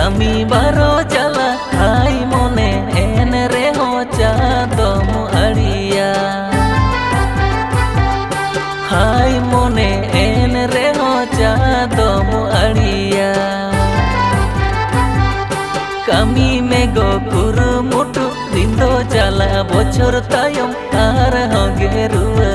kami baro jala hai mone en reho chadom aria hai mone en reho chadom aria kami mego kurumutu dindo jala bochor tayom ar hoge ruwa